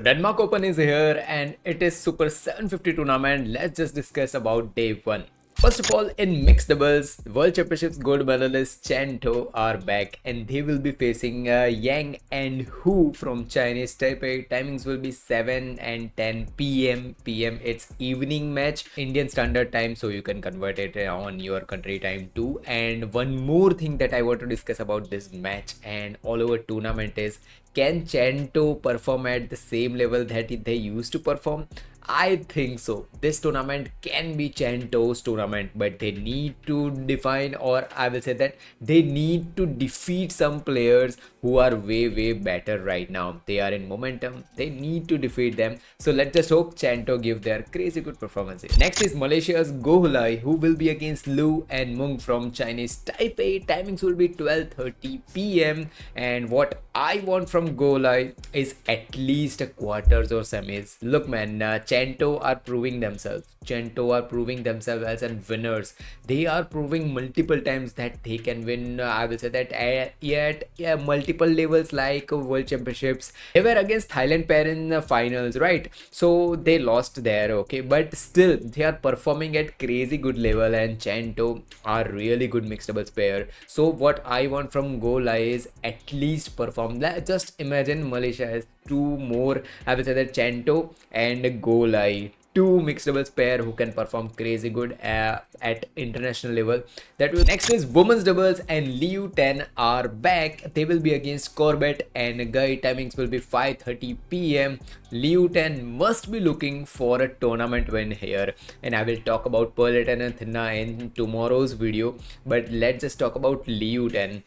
Denmark Open is here and it is Super 750 tournament. Let's just discuss about day one. First of all, in mixed doubles, World Championships gold medalist Chen are back and they will be facing Yang and Hu from Chinese Taipei. Timings will be 7 and 10 p.m. It's evening match, Indian Standard Time, so you can convert it on your country time too. And one more thing that I want to discuss about this match and all over tournament is, can Chen perform at the same level that they used to perform? I think so. This tournament can be Chen tournament, but they need to define, or I will say that they need to defeat some players who are way better right now. They are in momentum. They need to defeat them. So let's just hope Chen give their crazy good performances. Next is Malaysia's Gohulai, who will be against Lu and Mung from Chinese Taipei. Timings will be 12:30 p.m. And what I want from Gohulai is at least a quarters or semis. Look, man, Chento are proving themselves. Chento are proving themselves as winners. They are proving multiple times that they can win. I will say that at multiple levels like World Championships. They were against Thailand pair in the finals, right? So they lost there, okay. But still, they are performing at crazy good level, and Chento are really good mixed doubles player. So what I want from Gola is at least perform. Just imagine Malaysia has two more, I will say that Chento and Golai, two mixed doubles pair who can perform crazy good at international level. That will. Next is women's doubles, and Liu 10 are back. They will be against Corbett and Guy. Timings will be 5:30 p.m. Liu 10 must be looking for a tournament win here, and I will talk about Pearlton and Thinna in tomorrow's video. But let's just talk about Liu 10.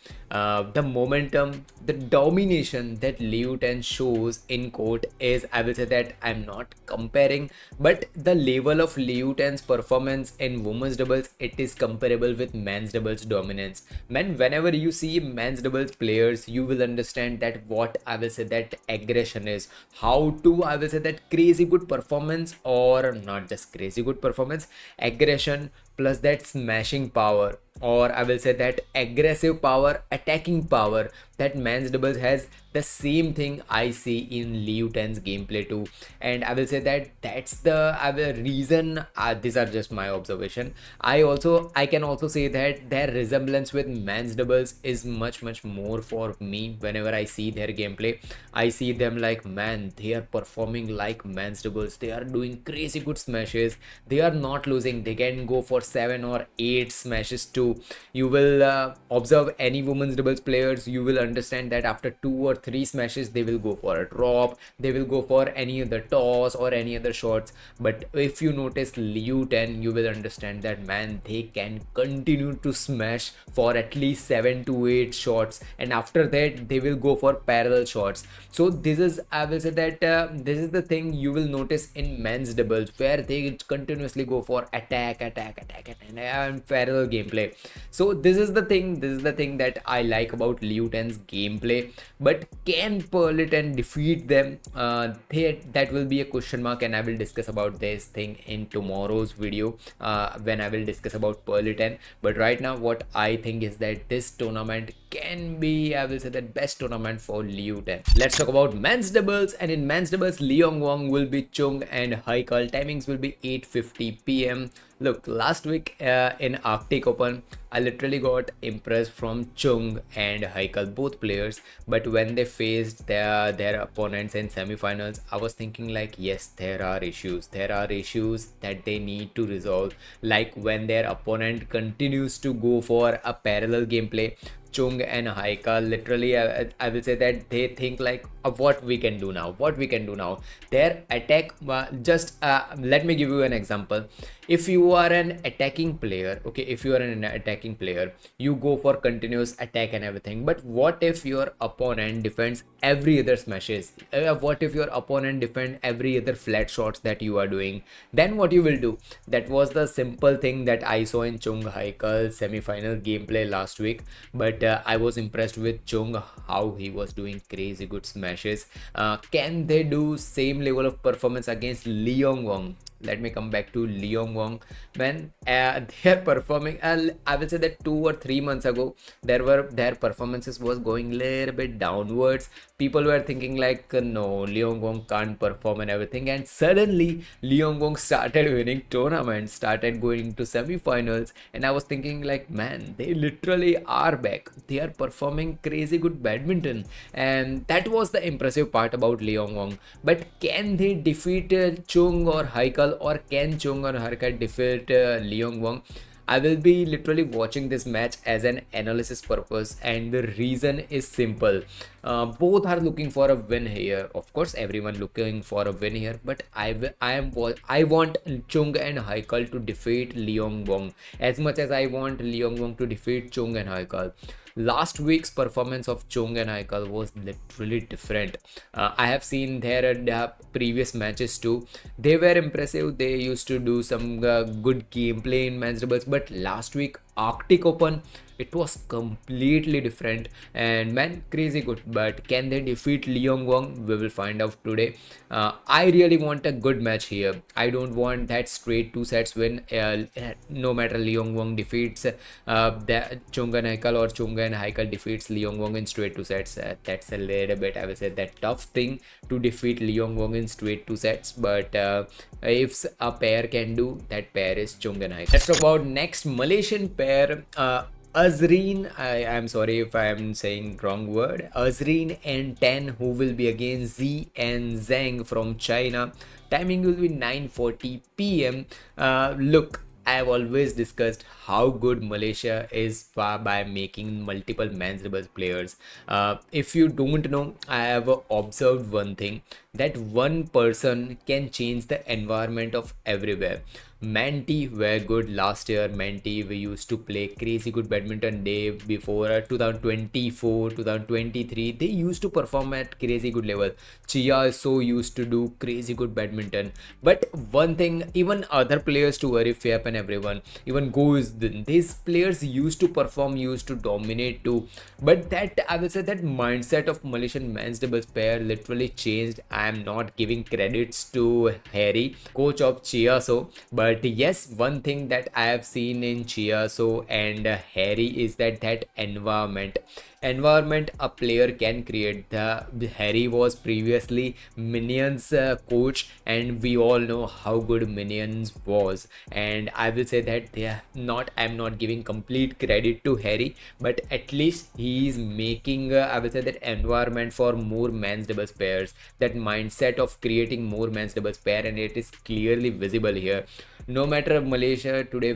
The momentum, the domination that Liu 10 shows in court is, I will say that I'm not comparing, but the level of Liu 10's performance in women's doubles, it is comparable with men's doubles dominance. Man, whenever you see men's doubles players, you will understand that what I will say that aggression is, how to, I will say that crazy good performance, or not just crazy good performance, aggression plus that smashing power, or I will say that aggressive power, attacking power that men's doubles has. The same thing I see in Liu 10's gameplay too, and I will say that that's the reason. These are just my observation. I can also say that their resemblance with men's doubles is much more for me. Whenever I see their gameplay, I see them like, man, they are performing like men's doubles. They are doing crazy good smashes. They are not losing. They can go for 7 or 8 smashes too. You will observe any women's doubles players, you will understand that after 2 or 3 smashes they will go for a drop, they will go for any other toss or any other shots. But if you notice Liu 10, you will understand that, man, they can continue to smash for at least 7 to 8 shots, and after that they will go for parallel shots. So this is, I will say that this is the thing you will notice in men's doubles, where they continuously go for attack and parallel gameplay. So this is the thing that I like about Liu 10's gameplay. But can Pearlton defeat them? That will be a question mark, and I will discuss about this thing in tomorrow's video when I will discuss about Pearlton. But right now what I think is that this tournament can be, I will say that, best tournament for Liu 10. Let's talk about men's doubles, and in men's doubles, Liang Wang will be choong and haikal. Timings will be 8:50 p.m. Look, last week in Arctic Open, I literally got impressed from Choong and Haikal, both players. But when they faced their opponents in semifinals, I was thinking like, yes, there are issues. There are issues that they need to resolve. Like when their opponent continues to go for a parallel gameplay, Chung and Haika, literally, I will say that they think like, what we can do now, their attack. Let me give you an example. If you are an attacking player, okay, if you are an attacking player, you go for continuous attack and everything. But what if your opponent defends every other smashes? What if your opponent defend every other flat shots that you are doing? Then what you will do? That was the simple thing that I saw in Chung Haikal's semi-final gameplay last week. But I was impressed with Chung, how he was doing crazy good smashes. Can they do same level of performance against Liang Wang? let me come back to Liang Wang. When they are performing, I will say that 2 or 3 months ago, their performances was going a little bit downwards. People were thinking like, no, Liang Wang can't perform and everything, and suddenly Liang Wang started winning tournaments, started going to semi-finals, and I was thinking like, man, they literally are back. They are performing crazy good badminton, and that was the impressive part about Liang Wang. But can they defeat Choong or Haikal, or can Choong or Haikal defeat Liang Wang? I will be literally watching this match as an analysis purpose, and the reason is simple. Both are looking for a win here. Of course, everyone looking for a win here, but I want Chung and Haikal to defeat Liang Wang as much as I want Liang Wang to defeat Chung and Haikal. Last week's performance of Chung and Haikal was literally different. I have seen their previous matches too. They were impressive. They used to do some good gameplay in match doubles, but last week Arctic Open, it was completely different, and man, crazy good. But can they defeat Liang Wang? We will find out today. I really want a good match here. I don't want that straight 2 sets win. No matter Liang Wang defeats the Chunga Haikal, or Chunga and Haikal defeats Liang Wang in straight 2 sets. That's a little bit, I will say, that tough thing to defeat Liang Wang in straight 2 sets. But if a pair can do, that pair is Chung and Haikal. Let's talk about next Malaysian pair. Azriyan, I'm sorry if I am saying wrong word. Azriyan and Ten, who will be against Z and Zhang from China. Timing will be 9:40 p.m. Look, I've always discussed how good Malaysia is by making multiple men's doubles players. If you don't know, I have observed one thing, that one person can change the environment of everywhere. Manti were good last year. Manti, we used to play crazy good badminton day before 2024, 2023. They used to perform at crazy good level. Chia so used to do crazy good badminton. But one thing, even other players to worry, Fiap and everyone, even goes, these players used to perform, used to dominate too. But that, I will say, that mindset of Malaysian men's doubles pair literally changed. I am not giving credits to Harry, coach of Chia so, but yes, one thing that I have seen in Chia so and Harry is that environment a player can create. The Harry was previously Minions coach, and we all know how good Minions was. And I will say that they are not, I'm not giving complete credit to Harry, but at least he is making I will say that environment for more men's doubles pairs, that mindset of creating more men's doubles pair, and it is clearly visible here. No matter if Malaysia today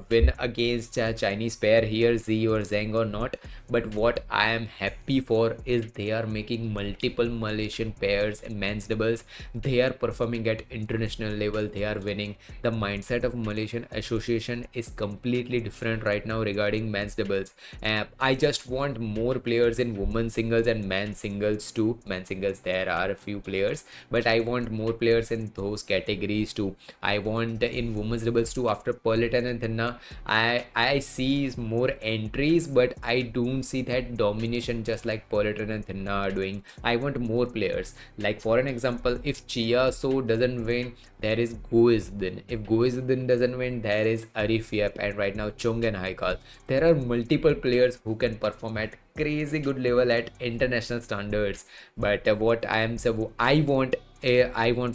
win against a Chinese pair here, Z or Zhang or not, but what I am happy for is they are making multiple Malaysian pairs in men's doubles. They are performing at international level. They are winning. The mindset of Malaysian association is completely different right now regarding men's doubles. I just want more players in women's singles and men's singles too. Men's singles, there are a few players, but I want more players in those categories too. I want in women's doubles too. After Pearlton and Thinna, I see more entries, but I don't see that domination just like Pearlton and Thinna are doing. I want more players. Like for an example, if Chia so doesn't win, there is Goizdin. If Goizdin doesn't win, there is Arif Yap, and right now Chung and Haikal. There are multiple players who can perform at crazy good level at international standards. But what I want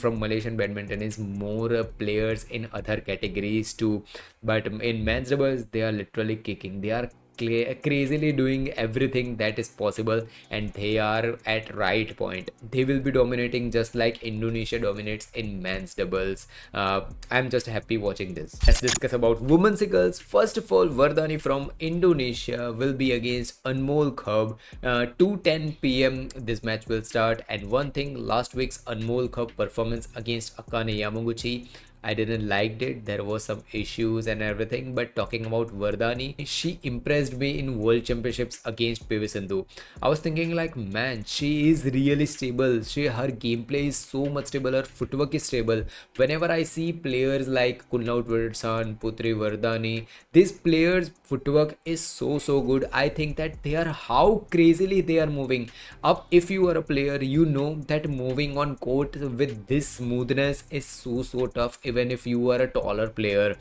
from Malaysian badminton is more players in other categories too. But in men's doubles, they are literally kicking. They are crazily doing everything that is possible, and they are at right point. They will be dominating just like Indonesia dominates in men's doubles. I'm just happy watching this. Let's discuss about women's singles. First of all, Wardani from Indonesia will be against Anmol Kharb. 2:10 p.m. this match will start. And one thing, last week's Anmol Kharb performance against Akane Yamaguchi, I didn't liked it. There was some issues and everything. But talking about Wardani, she impressed me in World Championships against PV Sindhu. I was thinking like, man, she is really stable. Her gameplay is so much stable. Her footwork is stable. Whenever I see players like Kunlaut Wirdsan, Putri Wardani, these players' footwork is so good. I think that they are how crazily they are moving up. If you are a player, you know that moving on court with this smoothness is so tough. even if you are a taller player.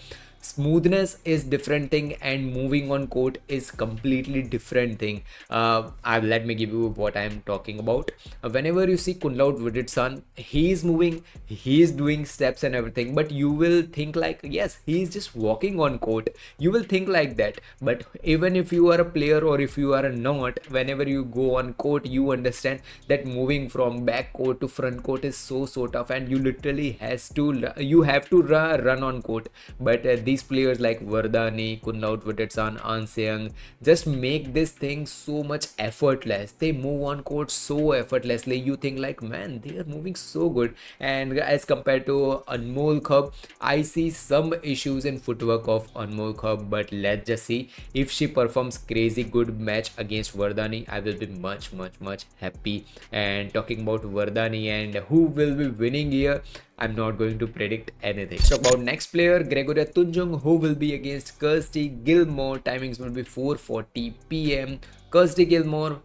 Smoothness is different thing and moving on court is completely different thing. Let me give you what I'm talking about. Whenever you see Kunlaut Viditsan, he is moving, he is doing steps and everything, but you will think like, yes, he is just walking on court. You will think like that. But even if you are a player or if you are not, whenever you go on court, you understand that moving from back court to front court is so tough, and you literally you have to run on court. But these players like Wardani, Kunlaut Viditsan, Anseang just make this thing so much effortless. They move on court so effortlessly. You think like, man, they are moving so good. And as compared to Anmol Kharb, I see some issues in footwork of Anmol Kharb, but let's just see if she performs crazy good match against Wardani. I will be much happy. And talking about Wardani and who will be winning here, I'm not going to predict anything. So about next player, Gregoria Tunjung, who will be against Kirsty Gilmore. Timings will be 4:40 p.m. Kirsty Gilmore,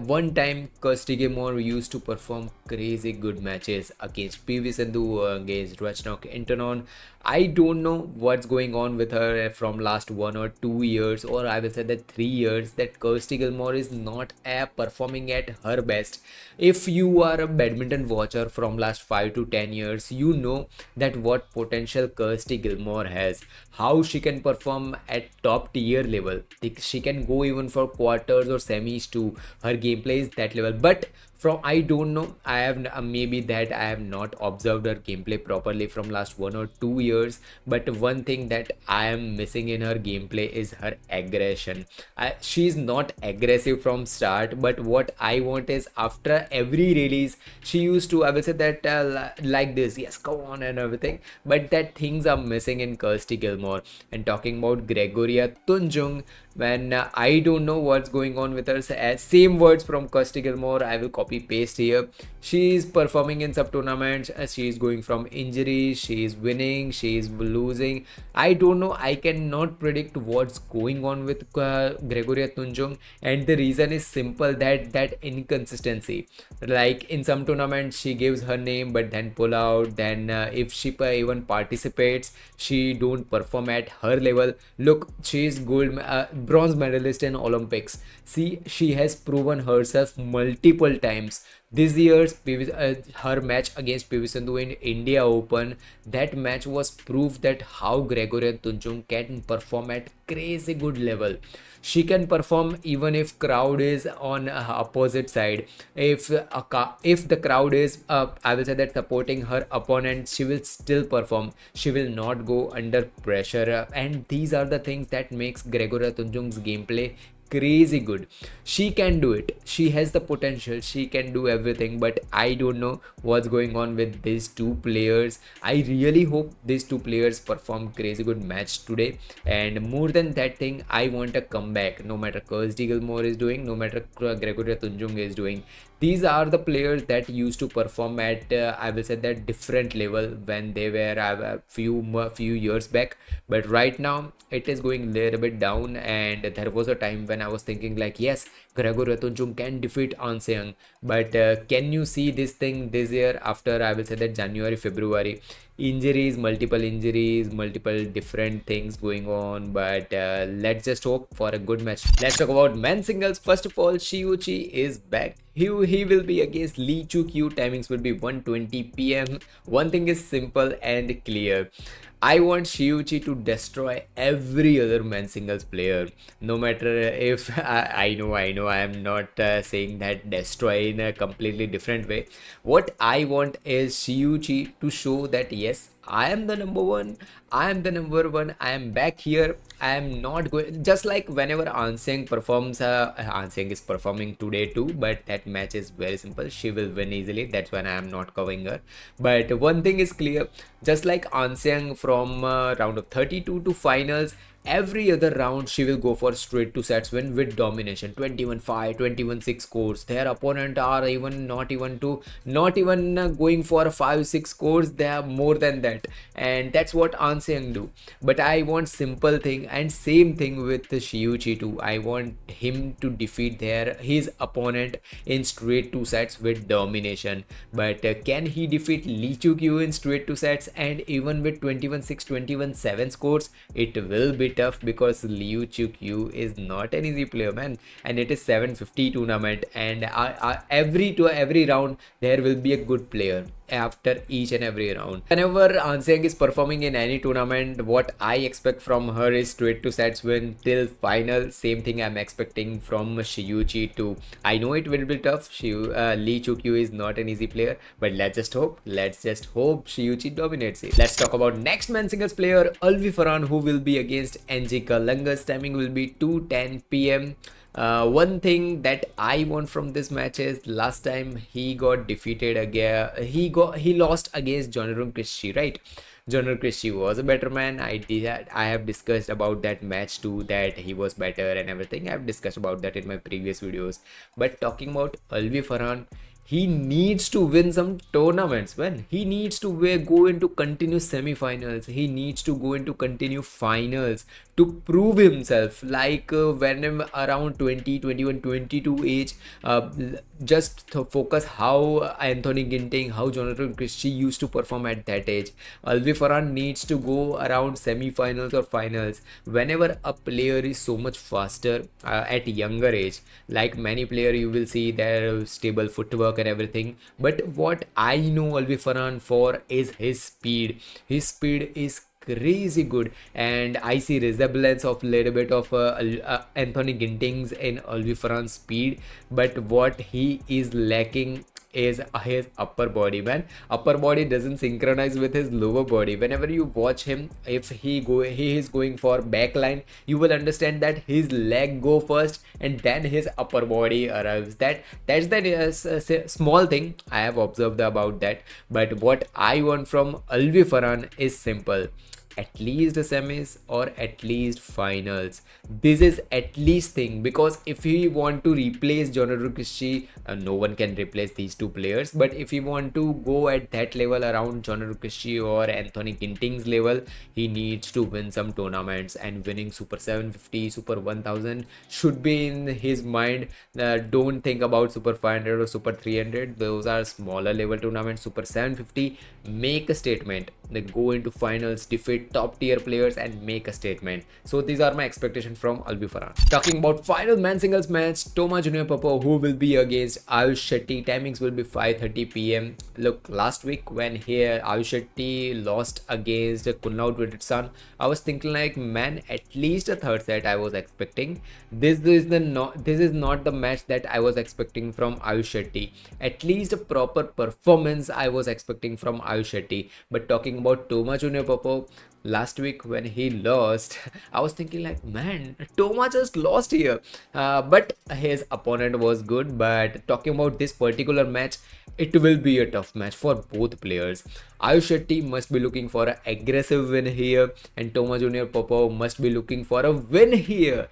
one time Kirsty Gilmore used to perform crazy good matches against PV Sindhu, against Rachnok Internon. I don't know what's going on with her from last 1 or 2 years, or I will say that 3 years, that Kirsty Gilmore is not performing at her best. If you are a badminton watcher from last 5 to 10 years, you know that what potential Kirsty Gilmore has, how she can perform at top tier level. She can go even for quarters or semis too. Her gameplay is that level. But from, I don't know, I have maybe that I have not observed her gameplay properly from last 1 or 2 years, but one thing that I am missing in her gameplay is her aggression. She's not aggressive from start, but what I want is after every release she used to, I will say that like this, yes, go on and everything, but that things are missing in Kirsty Gilmore. And talking about Gregoria Tunjung, when I don't know what's going on with her, same words from Kirsty Gilmore I will copy paste here. She is performing in sub tournaments, she is going from injury, she is winning, she is losing. I don't know, I cannot predict what's going on with Gregoria Tunjung, and the reason is simple, that inconsistency. Like in some tournaments she gives her name but then pull out, then if she even participates she don't perform at her level. Look, she is bronze medalist in Olympics. See, she has proven herself multiple times. This year's her match against PV Sindhu in India Open, that match was proof that how Gregoria Tunjung can perform at crazy good level. She can perform even if crowd is on opposite side. If the crowd is I will say that supporting her opponent, she will still perform. She will not go under pressure, and these are the things that makes Gregoria Tunjung's gameplay crazy good. She can do it, she has the potential, she can do everything, but I don't know what's going on with these two players. I really hope these two players perform crazy good match today, and more than that thing, I want a comeback. No matter Kirsty Gilmore is doing, no matter Gregoria Tunjung is doing, these are the players that used to perform at I will say that different level when they were a few years back. But right now it is going a little bit down, and there was a time when I was thinking like, yes, Gregoria Tunjung can defeat Anseang, but can you see this thing this year after I will say that January, February? Injuries, multiple different things going on, but let's just hope for a good match. Let's talk about men's singles. First of all, Shi Yu Qi is back. He will be against Lee Chu Q. Timings will be 1:20 p.m. One thing is simple and clear. I want Shi Yu Qi to destroy every other men's singles player. No matter if I know I am not saying that destroy in a completely different way. What I want is Shi Yu Qi to show that yes, I am the number one. I am the number one. I am back here. I am not going. Just like whenever Anseng performs, Anseng is performing today too, but that match is very simple. She will win easily. That's when I am not covering her. But one thing is clear. Just like Anseng from round of 32 to finals, every other round she will go for straight to sets win with domination. 21-5, 21-6 scores. Their opponent are even not even going for 5-6 scores. They are more than that, and that's what Anseng do. But I want simple thing, and same thing with Shi Yu Qi too. I want him to defeat his opponent in straight two sets with domination. But can he defeat Lee Chu Kyu in straight two sets and even with 21-6, 21-7 scores? It will be tough because Liu Chu Kyu is not an easy player, man, and it is 750 tournament, and every round there will be a good player after each and every round. Whenever Anseng is performing in any tournament, what I expect from her is straight to sets win till final. Same thing I'm expecting from Shi Yu Qi too. I know it will be tough. Lee Chu Kyu is not an easy player, but let's just hope Shi Yu Qi dominates it. Let's talk about next man singles player, Alwi Farhan, who will be against NG Kalangas. Timing will be 2:10 p.m. One thing that I want from this match is last time he got defeated again. He lost against Jonathan Christie, right? Jonathan Christie was a better man. I have discussed about that match too, that he was better and everything. I've discussed about that in my previous videos. But talking about Alwi Farhan, he needs to win some tournaments, man. He needs to go into continuous semi-finals. He needs to go into continuous finals to prove himself. Like when I'm around 20, 21, 22 age, just to focus how Anthony Ginting, how Jonathan Christie used to perform at that age. Alwi Farhan needs to go around semi-finals or finals. Whenever a player is so much faster at younger age, like many player, you will see their stable footwork and everything. But what I know Alwi Farhan for is his speed. His speed is crazy good, and I see resemblance of little bit of Anthony Ginting's in Alwi Farhan's speed. But what he is lacking is his upper body, man. Upper body doesn't synchronize with his lower body. Whenever you watch him, if he is going for backline, you will understand that his leg go first and then his upper body arrives. That's the small thing I have observed about that. But what I want from Alwi Farhan is simple: at least the semis or at least finals. This is at least thing, because if he want to replace Jonathan Christie, no one can replace these two players. But if he want to go at that level around Jonathan Christie or Anthony Ginting's level, he needs to win some tournaments, and winning Super 750, Super 1000 should be in his mind. Don't think about Super 500 or Super 300. Those are smaller level tournaments. Super 750, make a statement. They go into finals, defeat top tier players and make a statement. So these are my expectations from Alwi Farhan. Talking about final man singles match, Toma Junior Popov, who will be against Ayush Shetty. Timings will be 5:30 p.m. Look, last week when Ayush Shetty lost against Kunlaut with son, I was thinking like, man, at least a third set I was expecting. This is not the match that I was expecting from Ayush Shetty. At least a proper performance I was expecting from Ayush Shetty. But talking about Toma Junior Popov, last week when he lost, I was thinking like, man, Toma just lost here. But his opponent was good. But talking about this particular match, it will be a tough match for both players. Ayush Shetty must be looking for an aggressive win here, and Toma Junior Popov must be looking for a win here.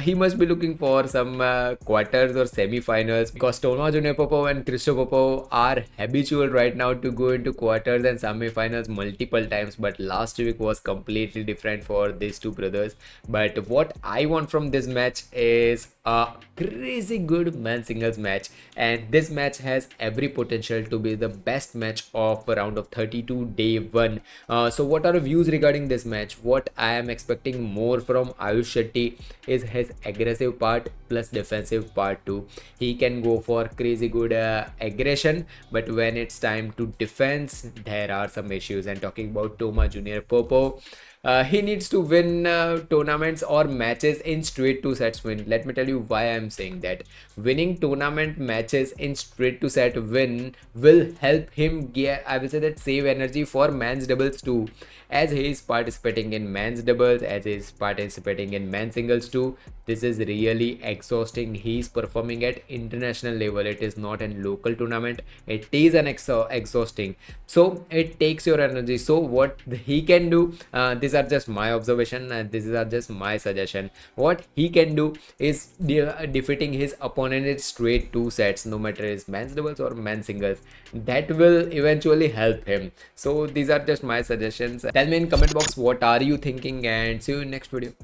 He must be looking for some quarters or semi-finals, because Toma Junior Popov and Christo Popov are habitual right now to go into quarters and semi-finals multiple times. But last week was completely different for these two brothers. But what I want from this match is a crazy good man singles match, and this match has every potential to be the best match of round of 32 day 1. So what are the views regarding this match? What I am expecting more from Ayush Shetty is his aggressive part plus defensive part too. He can go for crazy good aggression, but when it's time to defense, there are some issues. And talking about Toma Junior Popov, he needs to win tournaments or matches in straight two sets win. Let me tell you why I'm saying that. Winning tournament matches in straight two set win will help him get, I will say that, save energy for men's doubles too, as he is participating in men's doubles, as he is participating in men's singles too. This is really exhausting. He is performing at international level. It is not a local tournament. It is an exhausting. So it takes your energy. So what he can do do, these are just my observation and these are just my suggestion. What he can do is defeating his opponent in straight 2 sets, no matter it's men's doubles or men's singles. That will eventually help him. So these are just my suggestions. Tell me in comment box what are you thinking, and see you in next video.